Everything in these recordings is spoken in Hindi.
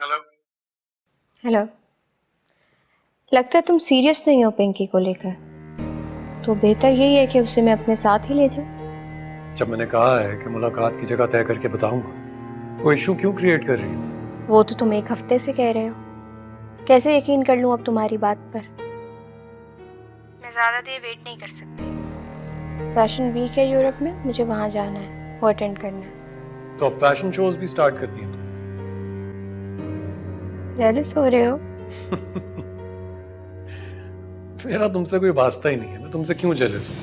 हेलो। हेलो। लगता है तुम सीरियस नहीं हो पिंकी को लेकर, तो बेहतर यही है कि उसे मैं अपने साथ ही ले जाऊं। जब मैंने कहा है कि मुलाकात की जगह तय करके बताऊंगा, वो इशू क्यों क्रिएट कर रही हो? वो तो तुम एक हफ्ते से कह रहे हो, कैसे यकीन कर लूं अब तुम्हारी बात पर। मैं ज़्यादा देर वेट नहीं कर सकती। फैशन वीक है यूरोप में, मुझे वहां जाना है, वो अटेंड करना है। तो अब फैशन शोज भी स्टार्ट कर दिए तुम? जेलस हो रहे हो? मेरा तुमसे कोई वास्ता ही नहीं है, मैं तुमसे क्यों जेलस हूँ?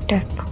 डरपोक।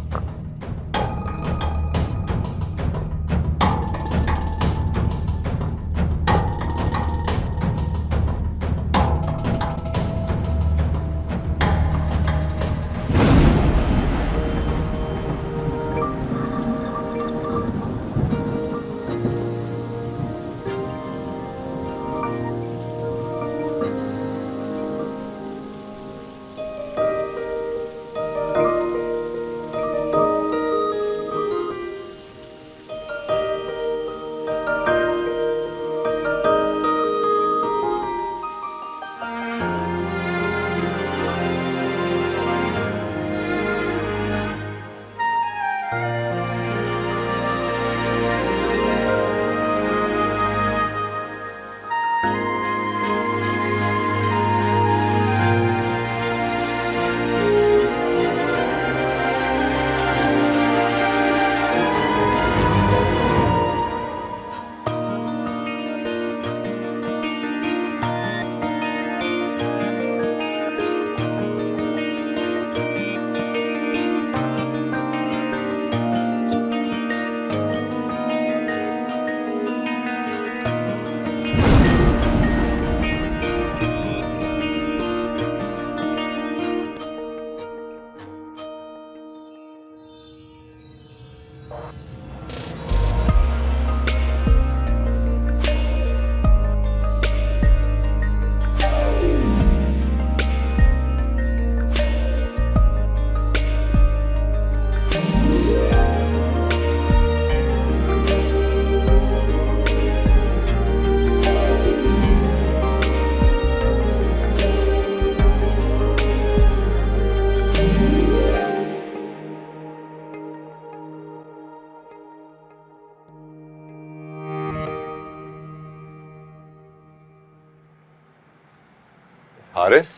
हारिस,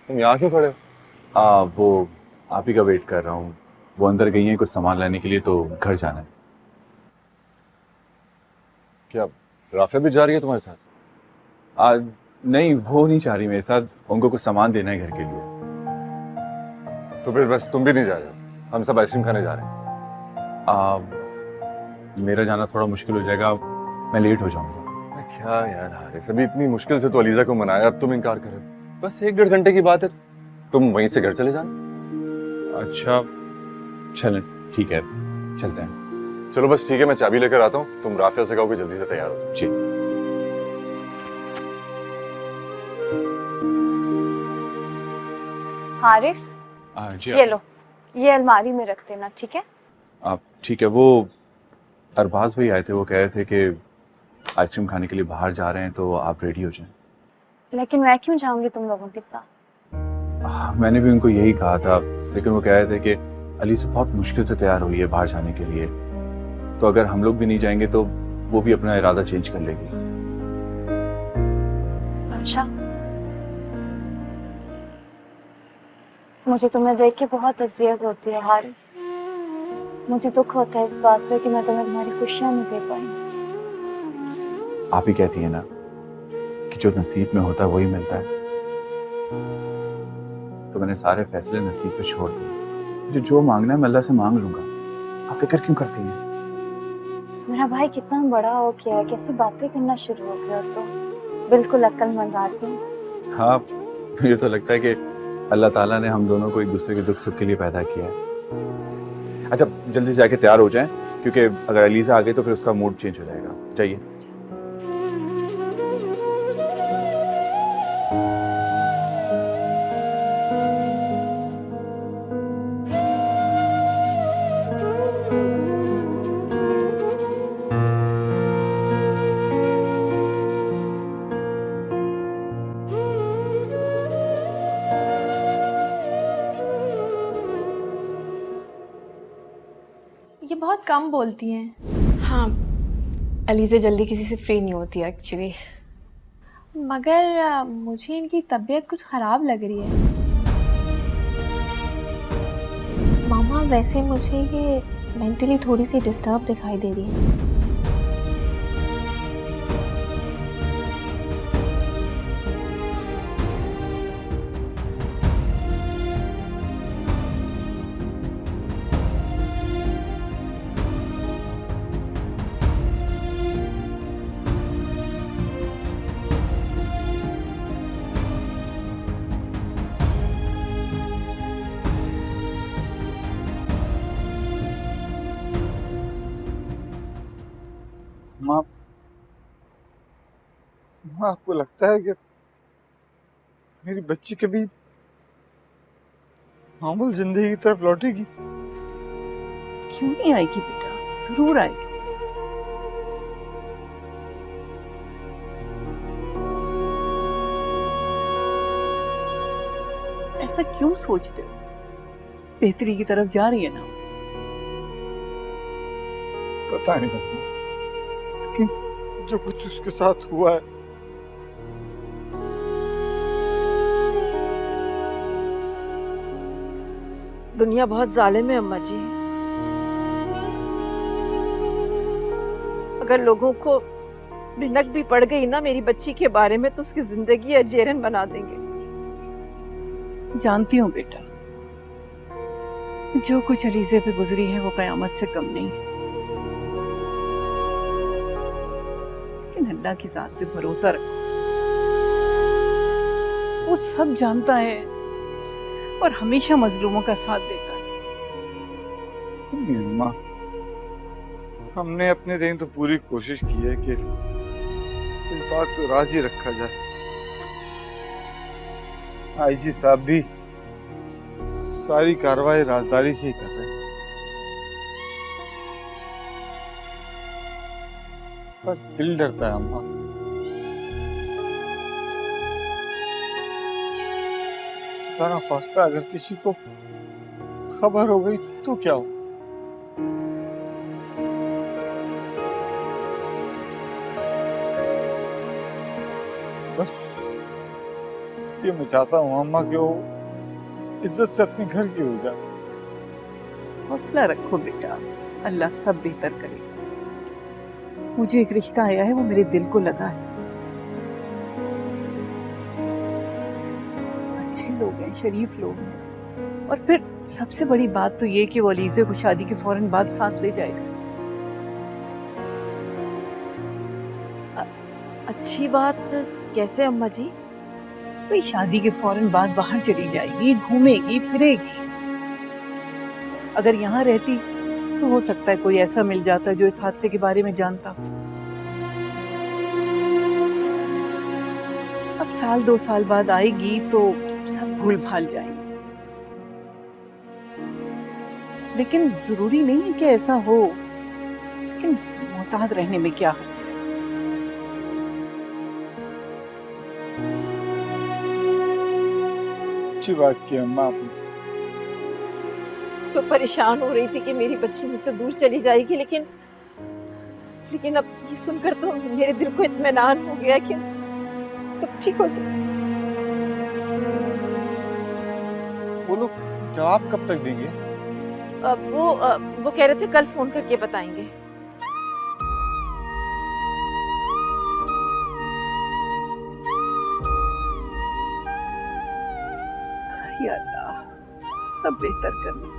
तुम यहाँ क्यों खड़े हो? वो आप ही का वेट कर रहा हूँ। वो अंदर गई हैं कुछ सामान लाने के लिए, तो घर जाना है। क्या राफिया भी जा रही है तुम्हारे साथ? नहीं, वो नहीं चाह रही मेरे साथ। उनको कुछ सामान देना है घर के लिए। तो फिर बस तुम भी नहीं जा रहे हो, हम सब आइसक्रीम खाने जा रहे हैं। मेरा जाना थोड़ा मुश्किल हो जाएगा, मैं लेट हो जाऊंगा। क्या यार हारिस, अभी इतनी मुश्किल से तो अलीजा को मनाया, अब तुम इनकार कर रहे हो। बस 1-1.5 घंटे की बात है, तुम वहीं से घर चले जाना। अच्छा चलें, ठीक है, चलते हैं। चलो बस ठीक है, मैं चाबी लेकर आता हूँ, तुम राफिया से कहो कि जल्दी से तैयार हो। जी। हारिस, जी ये लो, ये अलमारी में रख देना, ठीक है? आप ठीक है। वो अरबाज भाई आए थे, वो कह रहे थे कि आइसक्रीम खाने के लिए बाहर जा रहे हैं, तो आप रेडी हो जाएं। लेकिन मैं क्यों जाऊंगी तुम लोगों के साथ? मैंने भी उनको यही कहा था, लेकिन वो कह रहे थे कि अली से बहुत मुश्किल से तैयार हुई है बाहर जाने के लिए, तो अगर हम लोग भी नहीं जाएंगे तो वो भी अपना इरादा चेंज कर लेगी। अच्छा, मुझे तुम्हें देख के बहुत अजियत होती है हारिस। मुझे दुख होता है इस बात पे कि मैं तुम्हें तुम्हारी खुशियां नहीं दे पाई। आप ही कहती है ना कि जो नसीब में होता है वही मिलता है, तो मैंने सारे फैसले नसीब पे छोड़ दिए। मुझे जो मांगना है मैं अल्लाह से मांग लूंगा। आप फिक्र क्यों करती हैं? मेरा भाई कितना बड़ा हो गया है, कैसी बातें करना शुरू हो गया तो बिल्कुल अक्लमंद आदमी। हाँ, मुझे तो लगता है कि अल्लाह ताला ने हम दोनों को एक दूसरे के दुख सुख के लिए पैदा किया है। अच्छा, जल्दी से जाके तैयार हो जाएं, क्योंकि अगर अलीजा आ गई तो फिर उसका मूड चेंज हो जाएगा। जाइए। बहुत कम बोलती हैं। हाँ, अलीज़ा जल्दी किसी से फ्री नहीं होती एक्चुअली। मगर मुझे इनकी तबीयत कुछ ख़राब लग रही है। मामा, वैसे मुझे ये मेंटली थोड़ी सी डिस्टर्ब दिखाई दे रही है। माँ, माँ, आपको लगता है कि मेरी बच्ची कभी मामूल जिंदगी की तरफ लौटेगी? क्यों नहीं आएगी बेटा, जरूर आएगी। ऐसा क्यों सोचते हो? बेहतरी की तरफ जा रही है ना। पता नहीं, लेकिन जो कुछ उसके साथ हुआ है, दुनिया बहुत जालिम है अम्मा जी। अगर लोगों को भिनक भी पड़ गई ना मेरी बच्ची के बारे में तो उसकी जिंदगी अजेरन बना देंगे। जानती हूँ बेटा, जो कुछ अलीज़े पे गुजरी है वो कयामत से कम नहीं है, लेकिन अल्लाह की जात पे भरोसा रखो। वो सब जानता है और हमेशा मजलूमों का साथ देता है। माँ, हमने अपने दिन तो पूरी कोशिश की है कि इस बात को राजी रखा जाए। आईजी साहब भी सारी कार्रवाई राजदारी से ही कर रहे हैं, पर दिल डरता है अम्मा। खुदा ना ख्वास्ता अगर किसी को खबर हो गई तो क्या हो? बस इसलिए मैं चाहता हूँ अम्मा कि वो इज्जत से अपने घर की हो जाए। हौसला रखो बेटा, अल्लाह सब बेहतर करेगा। मुझे एक रिश्ता आया है, वो मेरे दिल को लगा है। अच्छे लोग हैं, शरीफ लोग हैं, और फिर सबसे बड़ी बात तो ये कि वो अलीज़े को शादी के फौरन बाद साथ ले जाएगा। अच्छी बात कैसे अम्मा जी? भाई शादी के फौरन बाद बाहर चली जाएगी, घूमेगी फिरेगी। अगर यहाँ रहती तो हो सकता है कोई ऐसा मिल जाता जो इस हादसे के बारे में जानता। अब साल 2 साल बाद आएगी तो सब भूल भाल जाएंगे, लेकिन जरूरी नहीं है कि ऐसा हो। लेकिन मोहतात रहने में क्या हर्ज है? अच्छी बात की अम्मा आपने। तो परेशान हो रही थी कि मेरी बच्ची मुझसे दूर चली जाएगी, लेकिन अब ये सुनकर तो मेरे दिल को इत्मीनान हो गया कि सब ठीक हो जाए। वो लोग जवाब कब तक देंगे? वो कह रहे थे कल फोन करके बताएंगे। या अल्लाह, सब बेहतर करना।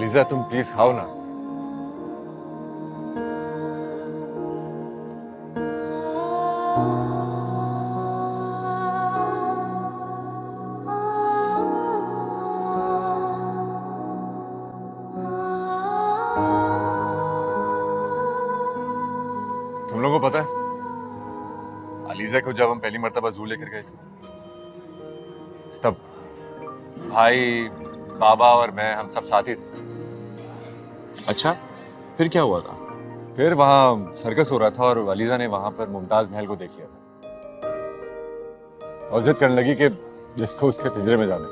अलीजा तुम प्लीज खाओ ना। तुम लोगों को पता है अलीजा को जब हम पहली मर्तबा जू लेकर गए थे तब भाई, बाबा और मैं, हम सब साथी थे। अच्छा, फिर क्या हुआ था? फिर वहां सर्कस हो रहा था और अलीजा ने वहां पर मुमताज महल को देख लिया था और जिद करने लगी कि जिसको उसके पिंजरे में जाना।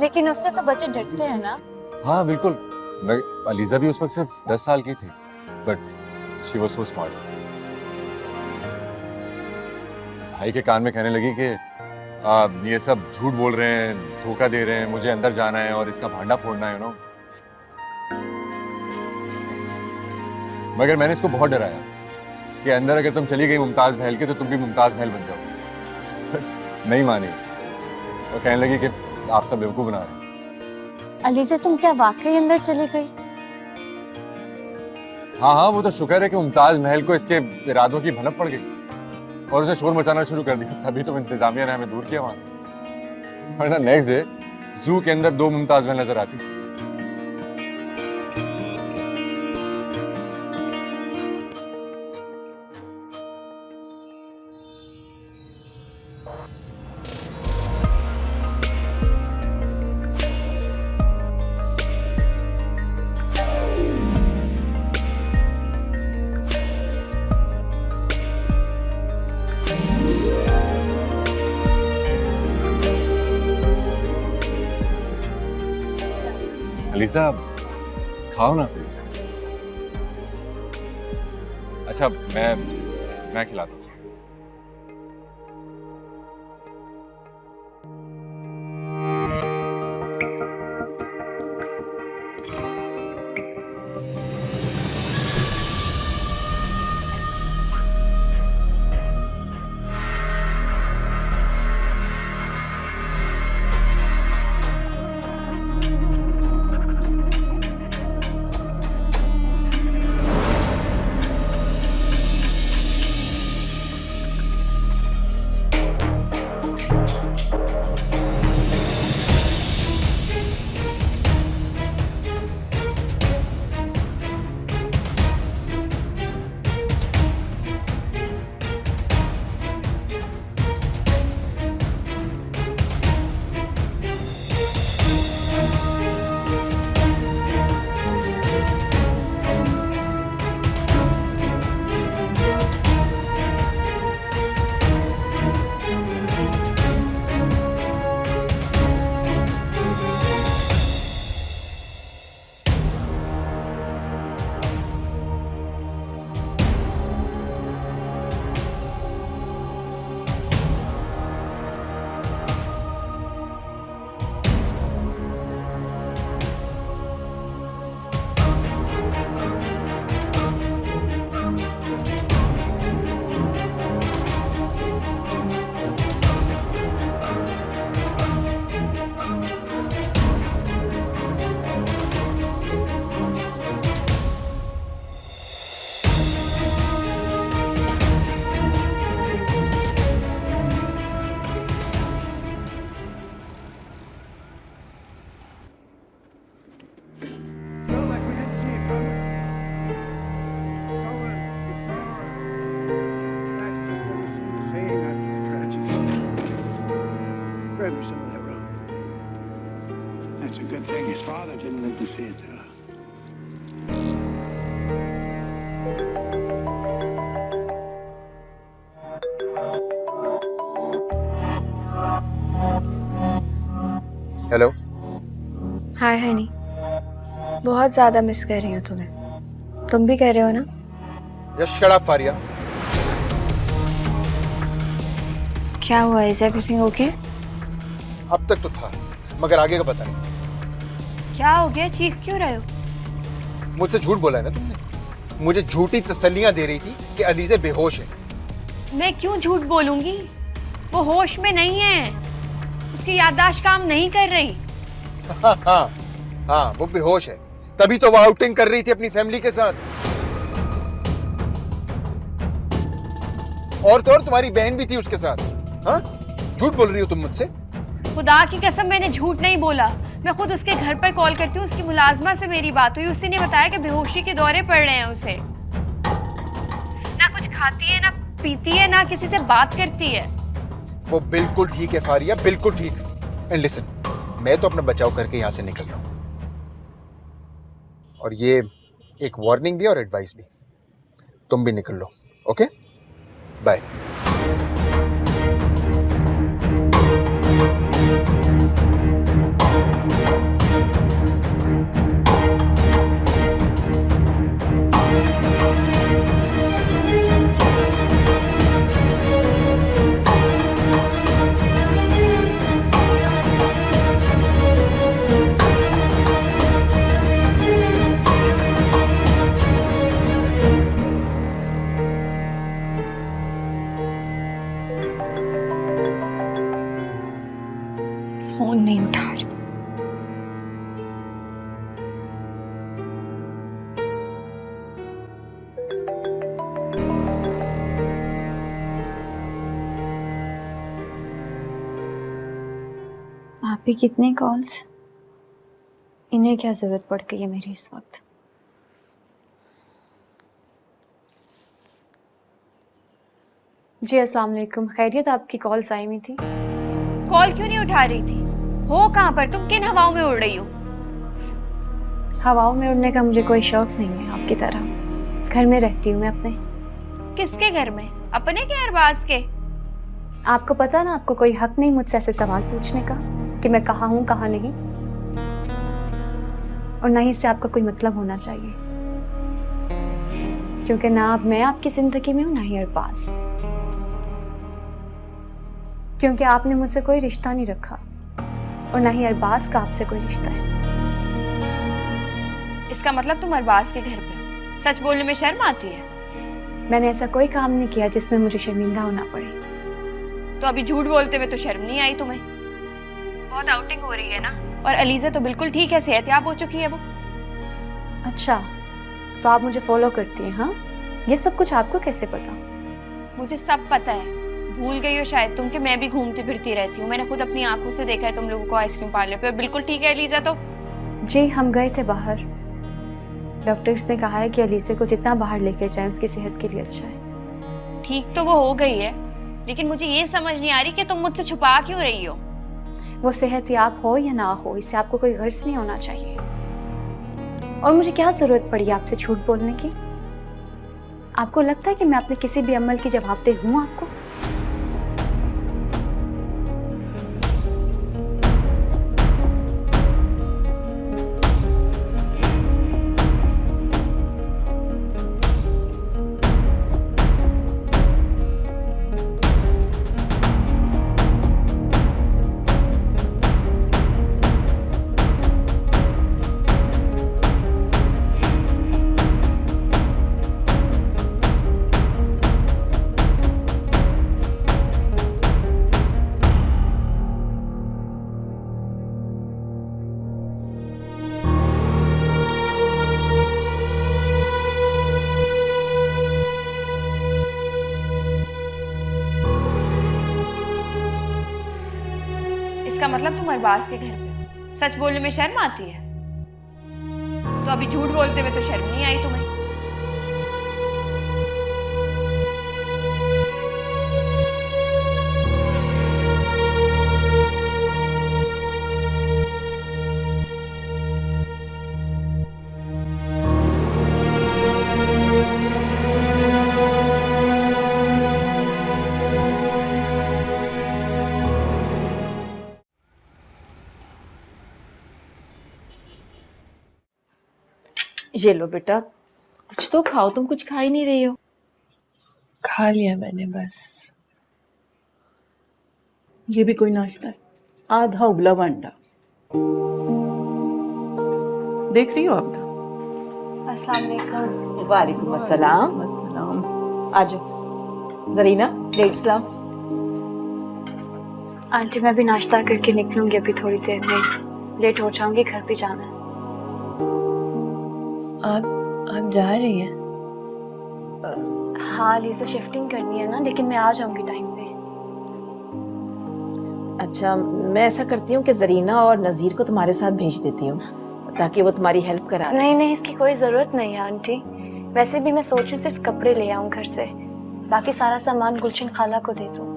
लेकिन उससे तो बच्चे डरते हैं ना। हाँ बिल्कुल, अलीजा भी उस वक्त सिर्फ 10 साल की थी, but she was so smart. भाई के कान में कहने लगी कि ये सब झूठ बोल रहे हैं, धोखा दे रहे हैं, मुझे अंदर जाना है और इसका भांडा फोड़ना है, नो। मगर मैंने इसको बहुत डराया कि अंदर अगर तुम चली गई मुमताज महल के तो तुम भी मुमताज महल बन जाओ। नहीं मानी, वो कहने लगी कि आप सब बेवकूफ बना रहे हैं। अलीजा तुम क्या वाकई अंदर चली गई? हाँ हाँ, वो तो शुक्र है कि मुमताज महल को इसके इरादों की भनक पड़ गई और उसने शोर मचाना शुरू कर दिया, तभी तो इंतजामिया ने हमें दूर किया वहां से। वरना नेक्स्ट डे जू के अंदर 2 मुमताज महल नजर आती। अलीजा खाओ ना प्लीज। अच्छा मैं खिलाता हूँ। हेलो। हाय हनी, बहुत ज़्यादा मिस कर रही हूँ तुम्हें। तुम भी कह रहे हो ना? Just shut up, Faria. क्या हुआ? Is everything okay? अब तक तो था, मगर आगे का पता नहीं। क्या हो गया? चीख क्यों रहे हो? मुझसे झूठ बोला है ना तुमने। मुझे झूठी तसल्लियां दे रही थी कि अलीज़े बेहोश है। मैं क्यों झूठ बोलूंगी? वो होश में नहीं है, उसकी याददाश्त काम नहीं कर रही। हाँ हाँ हाँ, वो बेहोश है, तभी तो वो आउटिंग कर रही थी अपनी फैमिली के साथ। और तो और तुम्हारी बहन भी थी उसके साथ। हाँ, झूठ बोल रही हो तुम मुझसे। खुदा की कसम मैंने झूठ नहीं बोला। मैं खुद उसके घर पर कॉल करती हूँ, उसकी मुलाजमा से मेरी बात हुई, उसी ने बताया कि बेहोशी के दौरे पड़ रहे हैं उसे। ना कुछ खाती है, ना पीती है, ना किसी से बात करती है। वो बिल्कुल ठीक है फारिया, बिल्कुल ठीक। एंड लिसन, मैं तो अपना बचाव करके यहाँ से निकल रहा हूँ, और ये एक वार्निंग भी और एडवाइस भी। तुम भी निकल लो, ओके? बाय। फोन नहीं उठा रही। आप ही कितने कॉल्स, इन्हें क्या जरूरत पड़ गई है मेरी इस वक्त। जी अस्सलाम वालेकुम, खैरियत? आपकी कॉल्स आई हुई थी। कॉल क्यों नहीं उठा रही थी? हो कहाँ पर तुम? किन हवाओं में उड़ रही हो? हवाओं में उड़ने का मुझे कोई शौक नहीं है आपकी तरह। घर में रहती हूँ मैं अपने। किसके घर में? अपने के अरबाज के? आपको पता ना, आपको कोई हक नहीं मुझसे ऐसे सवाल पूछने का कि मैं कहाँ हूँ कहाँ नहीं, और ना ही इससे आपका कोई मतलब होना चाहिए, क्योंकि ना अब मैं आपकी जिंदगी में हूँ ना ही अरबाज, क्योंकि आपने मुझसे कोई रिश्ता नहीं रखा और ना ही अरबाज का आपसे कोई रिश्ता है। इसका मतलब तुम अरबाज के घर पे हो? सच बोलने में शर्म आती है? मैंने ऐसा कोई काम नहीं किया जिसमें मुझे शर्मिंदा होना पड़े। तो अभी झूठ बोलते हुए तो शर्म नहीं आई तुम्हें? बहुत आउटिंग हो रही है ना, और अलीजा तो बिल्कुल ठीक है, सेहतयाब हो चुकी है वो। अच्छा, तो आप मुझे फॉलो करती हैं? हाँ, ये सब कुछ आपको कैसे पता? मुझे सब पता है। भूल गई हो शायद तुम कि मैं भी घूमती फिरती रहती हूँ। मैंने खुद अपनी आंखों से देखा है तुम लोगों को आइसक्रीम पार्लर पे, और बिल्कुल ठीक है अलीजा तो। जी, हम गए थे बाहर। डॉक्टर्स ने कहा है कि अलीजा को जितना बाहर लेके जाएं उसकी सेहत के लिए अच्छा है। ठीक तो वो हो गई है, लेकिन मुझे ये समझ नहीं आ रही कि तुम मुझसे छुपा क्यों रही हो। वो सेहतयाब हो या ना हो, इससे आपको कोई गर्ज नहीं होना चाहिए। और मुझे क्या जरूरत पड़ी आपसे झूठ बोलने की? आपको लगता है कि मैं अपने किसी भी अमल की जवाबदेह हूं आपको? इसका मतलब तुम अरबाज के घर पे हो? सच बोलने में शर्म आती है? तो अभी झूठ बोलते हुए तो शर्म नहीं आई तुम्हें? ये लो बेटा, कुछ तो खाओ, तुम कुछ खा ही नहीं रही हो। खा लिया मैंने बस। ये भी कोई नाश्ता है? आधा उबला हुआ अंडा। देख रही हो आप? अस्सलाम वालेकुम। वालेकुम अस्सलाम। आ जाओ जरीना, प्लेट्स लाओ। आंटी, मैं भी नाश्ता करके निकलूंगी अभी थोड़ी देर में। लेट हो जाऊंगी, घर पे जाना है। आप जा रही हैं? हाँ अलीज़ा, शिफ्टिंग करनी है ना, लेकिन मैं आ जाऊंगी टाइम पे। अच्छा, मैं ऐसा करती हूँ कि जरीना और नज़ीर को तुम्हारे साथ भेज देती हूँ ताकि वो तुम्हारी हेल्प करा दें। नहीं नहीं, इसकी कोई ज़रूरत नहीं है आंटी। वैसे भी मैं सोचूं सिर्फ कपड़े ले आऊं घर से, बाकी सारा सामान गुलशन खाला को दे दूं।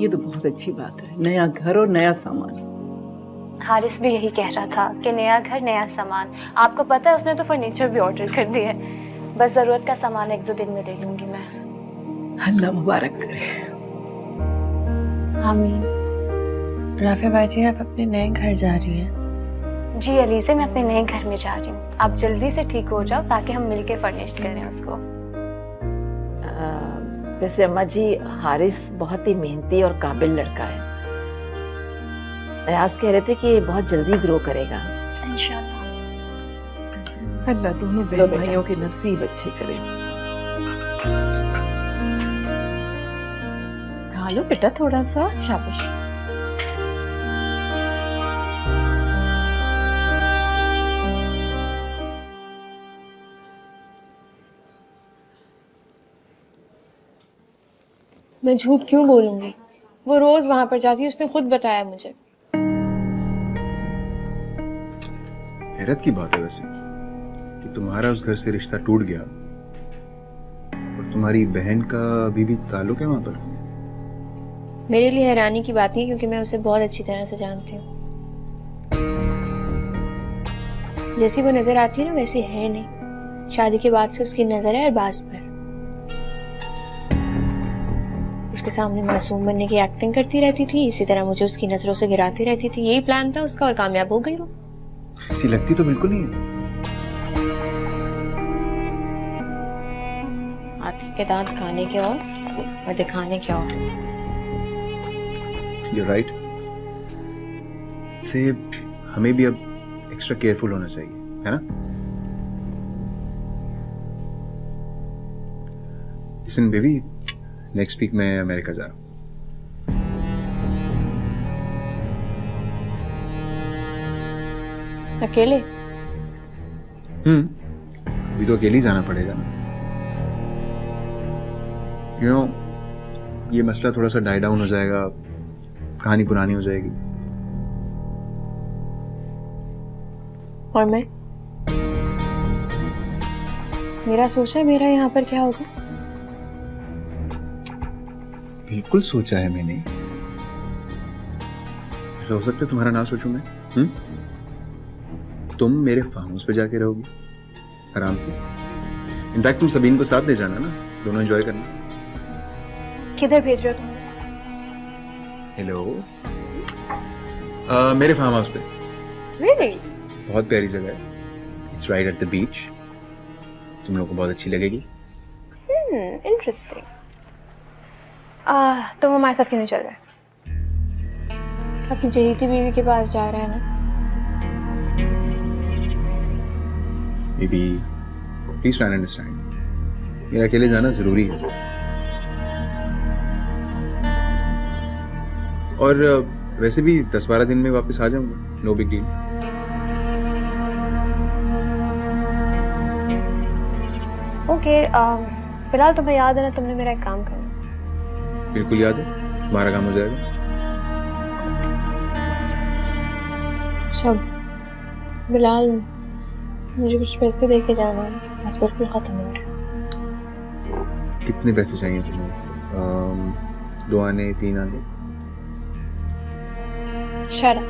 ये तो बहुत अच्छी बात है, नया घर और नया सामान। हारिस भी यही कह रहा था कि नया घर नया सामान। आपको पता है उसने तो फर्नीचर भी ऑर्डर कर दिया है। बस ज़रूरत का सामान 1-2 दिन में ले लूंगी मैं। अल्लाह मुबारक करे। आमीन। राफे बाजी, आप अपने नए घर जा रही हैं? जी अलीज़े, मैं अपने नए घर में जा रही हूँ। आप जल्दी से ठीक हो जाओ ताकि हम मिलके फर्निश्ड करें उसको। वैसे अम्मा जी, हारिस बहुत ही मेहनती और काबिल लड़का है। अयाज कह रहे थे कि बहुत जल्दी ग्रो करेगा। इंशाल्लाह। अल्लाह दोनों बहन भाइयों के नसीब अच्छे करे। खा लो बेटा थोड़ा सा, शाबाश। मैं झूठ क्यों बोलूंगी? वो रोज वहां पर जाती है, उसने खुद बताया मुझे। हैरत की बात है वैसे कि तुम्हारा उस घर से रिश्ता टूट गया और तुम्हारी बहन का अभी भी ताल्लुक है वहां पर। मेरे लिए हैरानी की बात नहीं है, क्योंकि मैं उसे बहुत अच्छी तरह से जानती हूँ। जैसी वो नजर आती है ना, वैसी है नहीं। शादी के बाद से उसकी नजर है अरबाज पर। उसके सामने मासूम बनने की एक्टिंग करती रहती थी, इसी तरह मुझे उसकी नजरों से गिराती रहती थी। यही प्लान था उसका और कामयाब हो गई वो। ऐसी लगती तो बिल्कुल नहीं है। हाथी के दांत खाने के और दिखाने के और। You're right. से हमें भी अब एक्स्ट्रा केयरफुल होना चाहिए, है ना? Listen बेबी, नेक्स्ट वीक मैं अमेरिका जा रहा हूँ। अकेले? अभी तो अकेले ही जाना पड़ेगा ना। You know, ये मसला थोड़ा सा डाई डाउन हो जाएगा, कहानी पुरानी हो जाएगी। और मैं? मेरा सोचा मेरा यहाँ पर क्या होगा? बिल्कुल सोचा है मैंने। ऐसा हो सकता है तुम्हारा ना सोचूं मैं? तुम मेरे फार्म हाउस पे जाके रहोगी आराम से। इनफैक्ट तुम सबीन को साथ ले जाना ना, दोनों एंजॉय करना। किधर भेज रहे हो तुम? हेलो, मेरे फार्म हाउस पे। Really? बहुत प्यारी जगह है। It's right at the beach. तुम लोगों को बहुत अच्छी लगेगी। इंटरेस्टिंग। तुम हमारे साथ क्यों नहीं चल रहे? अपनी जहीती बीवी के पास जा रहा है ना। Baby please try and understand, मेरा अकेले जाना जरूरी है। और वैसे भी 10-12 दिन में वापस आ जाऊंगा, नो बिग डील। ओके, फिलहाल तुम्हें याद है ना, तुमने मेरा एक काम करना। बिल्कुल याद है, तुम्हारा काम हो जाएगा। सब बिलाल, मुझे कुछ पैसे दे के जाना है, बस बिल्कुल खत्म हो रहा है। कितने पैसे चाहिए तुम्हें? 2 आने, 3 आने? Shut up.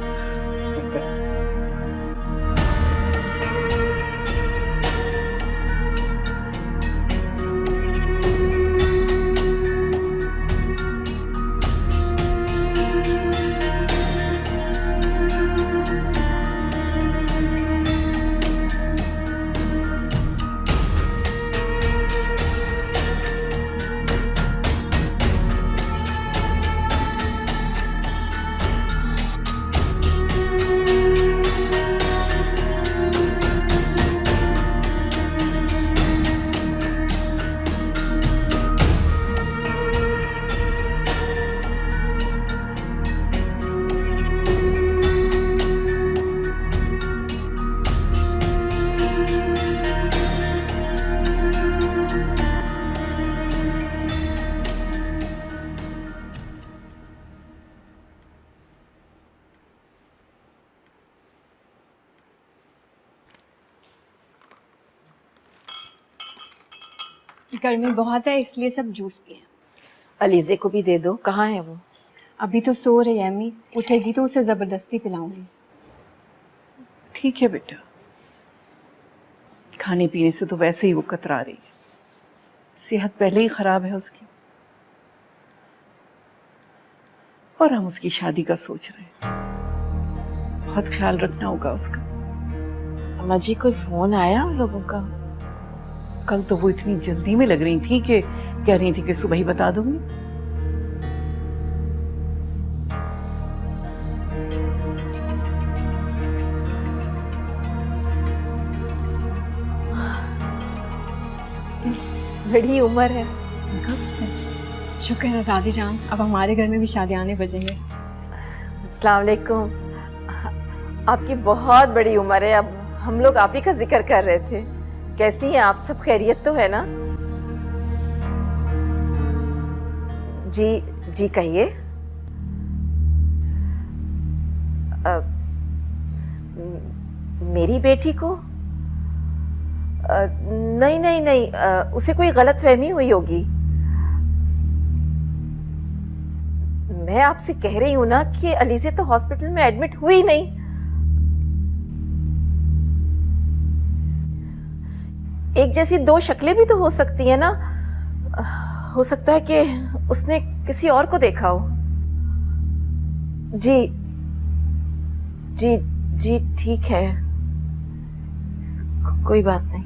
गर्मी बहुत है इसलिए सब जूस पिए। अलीजे को भी दे दो, कहाँ है वो? अभी तो सो रही है अम्मी, उठेगी तो उसे ज़बरदस्ती पिलाऊंगी। ठीक है बेटा, खाने पीने से तो वैसे ही वो कतरा रही है, सेहत पहले ही खराब है उसकी, और हम उसकी शादी का सोच रहे हैं। बहुत ख्याल रखना होगा उसका। अम्मा जी कोई फोन आया उन लोगों का? कल तो वो इतनी जल्दी में लग रही थी कि कह रही थी कि सुबह ही बता दूंगी। बड़ी उम्र है। शुक्र है दादी जान, अब हमारे घर में भी शादियां आने बजेंगे। अस्सलाम वालेकुम। आपकी बहुत बड़ी उम्र है, अब हम लोग आप ही का जिक्र कर रहे थे। कैसी हैं आप? सब खैरियत तो है ना? जी जी कहिए। मेरी बेटी को नहीं नहीं नहीं, उसे कोई गलतफहमी हुई होगी। मैं आपसे कह रही हूं ना कि अलीजे तो हॉस्पिटल में एडमिट हुई नहीं। एक जैसी दो शक्लें भी तो हो सकती है ना। हो सकता है कि उसने किसी और को देखा हो। जी जी जी ठीक है, कोई बात नहीं।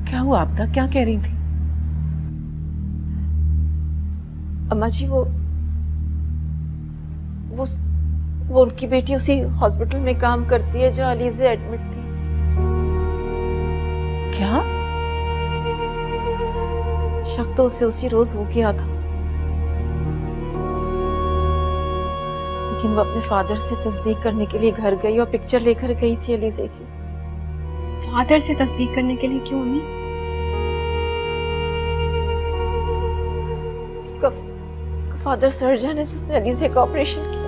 क्या हुआ आपदा, क्या कह रही थी? अम्मा जी वो उनकी बेटी उसी हॉस्पिटल में काम करती है जहाँ अलीजे एडमिट थी। क्या? शक तो उसे उसी रोज हो गया था, लेकिन वो अपने फादर से तस्दीक करने के लिए घर गई और पिक्चर लेकर गई थी अलीजे की। फादर से तस्दीक करने के लिए क्यों नहीं? उसका फादर सर्जन है जिसने अलीजे का ऑपरेशन किया।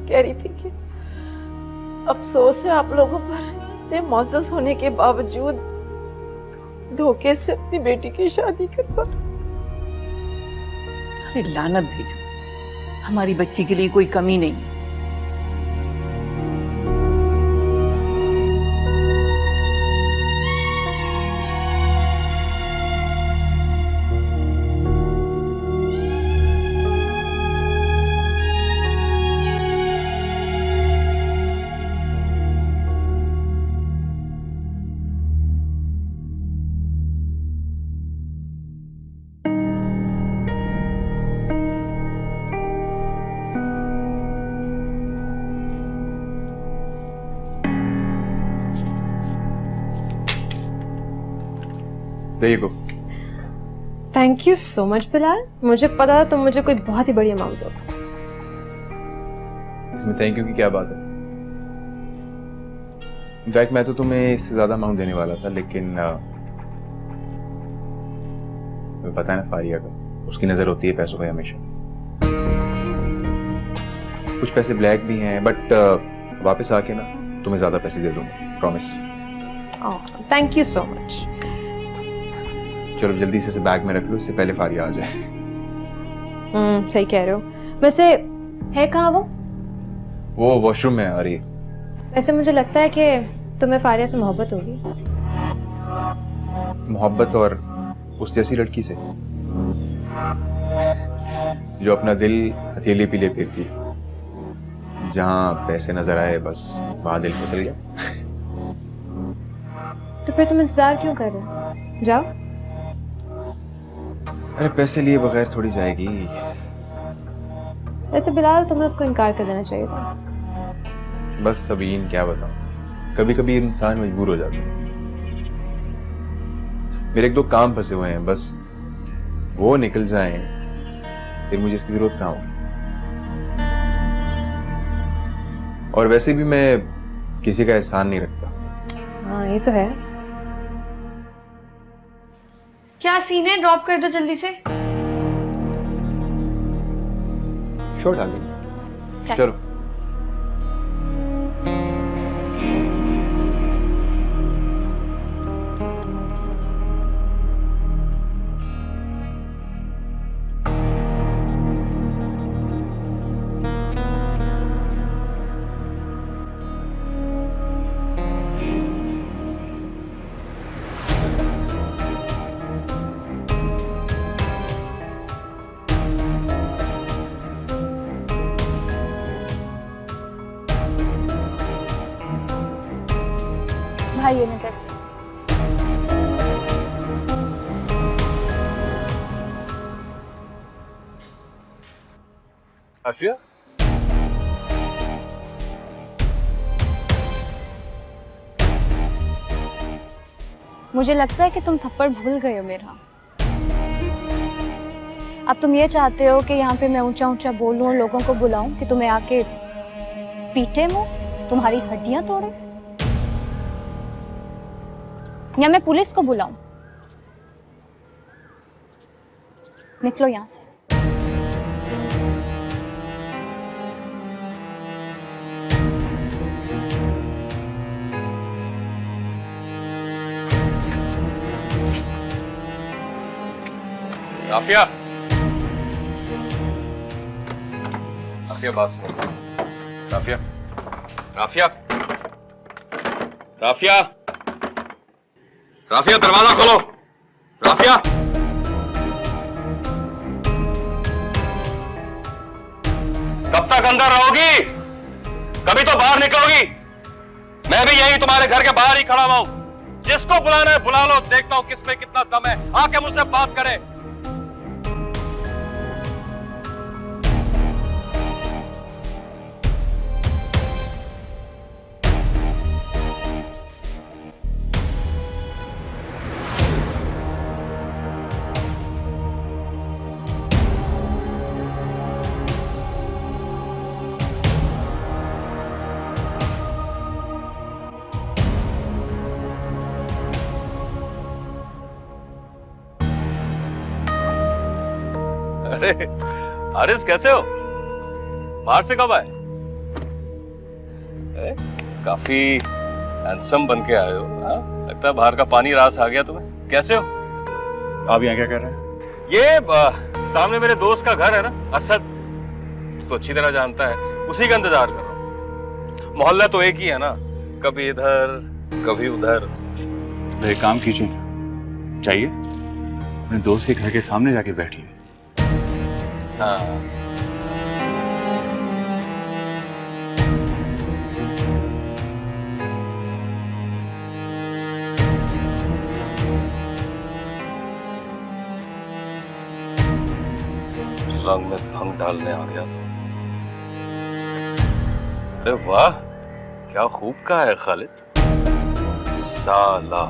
कह रही थी कि अफसोस है आप लोगों पर, इतने मुअज़्ज़ज़ होने के बावजूद धोखे से अपनी बेटी की शादी करवा। अरे लानत भेजो, हमारी बच्ची के लिए कोई कमी नहीं है। There you go. Thank you so much Bilal, मुझे पता था तुम मुझे कोई बहुत ही बड़ी अमाउंट दो। इसमें थैंक यू की क्या बात है? इनफैक्ट मैं तो तुम्हें इससे ज्यादा अमाउंट देने वाला था, लेकिन तुम्हें पता है ना फारिया का, उसकी नजर होती है पैसों पे हमेशा। कुछ पैसे ब्लैक भी हैं, बट वापस आके ना तुम्हें ज्यादा पैसे दे दूंगा, promise. Thank you so much. चलो जल्दी से बैग में रख लो, इससे पहले फारिया आ जाए। सही कह रहे हो। वैसे है कहाँ वो वॉशरूम में आ रही है। वैसे मुझे लगता है कि तुम्हें फारिया से मोहब्बत होगी। मोहब्बत और उस जैसी लड़की से जो अपना दिल हथेली पे ले फिरती है, जहाँ पैसे नजर आए बस वहां दिल फिसल गया। तो फिर तुम इंतजार क्यों कर रहे हो? जाओ। अरे पैसे लिए बगैर थोड़ी जाएगी। वैसे बिलाल तुम्हें उसको इनकार कर देना चाहिए था। बस सबीन क्या बताऊं, कभी कभी इंसान मजबूर हो जाता है। मेरे एक दो काम फंसे हुए हैं, बस वो निकल जाएं फिर मुझे इसकी जरूरत कहाँ होगी। और वैसे भी मैं किसी का एहसान नहीं रखता। हाँ ये तो है। क्या सीन है? ड्रॉप कर दो जल्दी से। शॉट आ गई। चलो। बताइए ना कैसे। आसिया, मुझे लगता है कि तुम थप्पड़ भूल गए हो मेरा। अब तुम ये चाहते हो कि यहाँ पे मैं ऊंचा ऊंचा बोलूं और लोगों को बुलाऊं कि तुम्हें आके पीटे मुंह, तुम्हारी हड्डियां तोड़े, या मैं पुलिस को बुलाऊं? निकलो यहाँ से। राफिया, राफिया बात सुनो। राफिया, राफिया, राफिया, राफिया दरवाजा खोलो। राफिया, कब तक अंदर रहोगी? कभी तो बाहर निकलोगी। मैं भी यही तुम्हारे घर के बाहर ही खड़ा हूं। जिसको बुलाना है बुला लो, देखता हूं किसमें कितना दम है, आके मुझसे बात करे। अरे हारिस, कैसे हो? बाहर से कब आए? काफी हैंडसम बन के आए हो। लगता है बाहर का पानी रास आ गया तुम्हें। कैसे हो? आप यहाँ क्या कर रहे हैं? ये सामने मेरे दोस्त का घर है ना, असद, तो अच्छी तरह जानता है, उसी का इंतजार कर रहा हूँ। मोहल्ला तो एक ही है ना, कभी इधर कभी उधर। तो एक काम कीजिए, चाहिए अपने दोस्त के घर के सामने जाके बैठिए। हाँ, रंग में भंग डालने आ गया। अरे वाह, क्या खूब कहा है खालिद। साला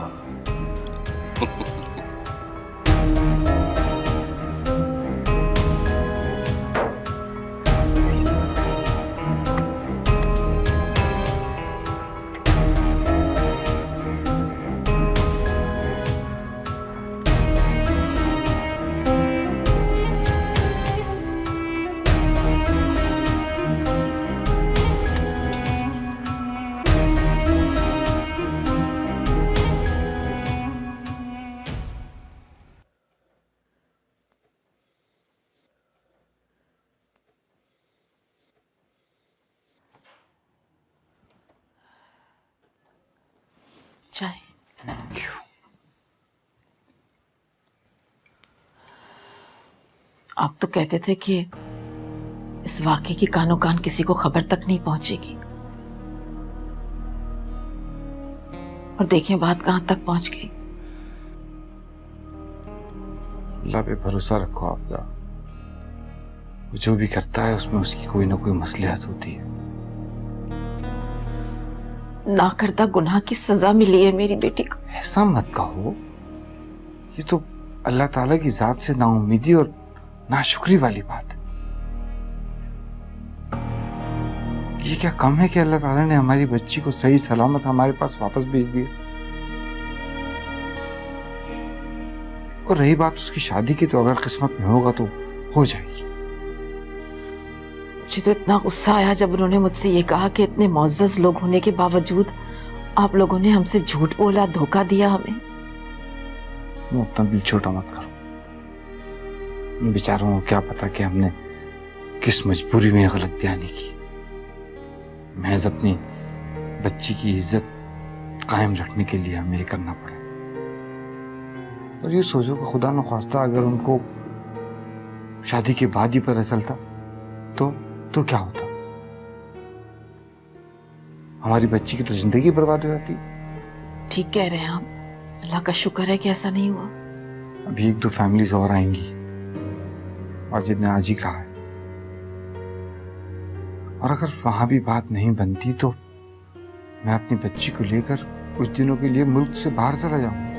चाय। आप तो कहते थे कि इस वाकये की कानो कान किसी को खबर तक नहीं पहुंचेगी, और देखें बात कहां तक पहुंच गई। अल्लाह पे भरोसा रखो आपका, वो जो भी करता है उसमें उसकी कोई ना कोई मसलहत होती है। ना करता गुनाह की सजा मिली है मेरी बेटी को। ऐसा मत कहो, ये तो अल्लाह ताला की जात से नाउमीदी और नाशुक्री वाली बात है। ये क्या कम है कि अल्लाह ताला ने हमारी बच्ची को सही सलामत हमारे पास वापस भेज दिया। और रही बात उसकी शादी की, तो अगर किस्मत में होगा तो हो जाएगी। मुझे तो इतना गुस्सा आया जब उन्होंने मुझसे ये कहा कि इतने मुअज़्ज़ज़ लोग होने के बावजूद आप लोगों ने हमसे झूठ बोला, धोखा दिया हमें। तुम अपना दिल छोटा मत करो। उन बेचारों को क्या पता कि हमने किस मजबूरी में गलत बयानी की। महज अपनी बच्ची की इज्जत कायम रखने के लिए हमें ये करना पड़ा। और ये सोचो कि खुदा न ख्वास्ता अगर उनको शादी के बाद ही पता चलता तो क्या होता। हमारी बच्ची की तो जिंदगी बर्बाद हो जाती। ठीक कह रहे हैं आप, अल्लाह का शुक्र है कि ऐसा नहीं हुआ। अभी 1-2 फैमिलीज और आएंगी, वाजिद ने आज ही कहा है। और अगर वहां भी बात नहीं बनती तो मैं अपनी बच्ची को लेकर कुछ दिनों के लिए मुल्क से बाहर चला जाऊंगा।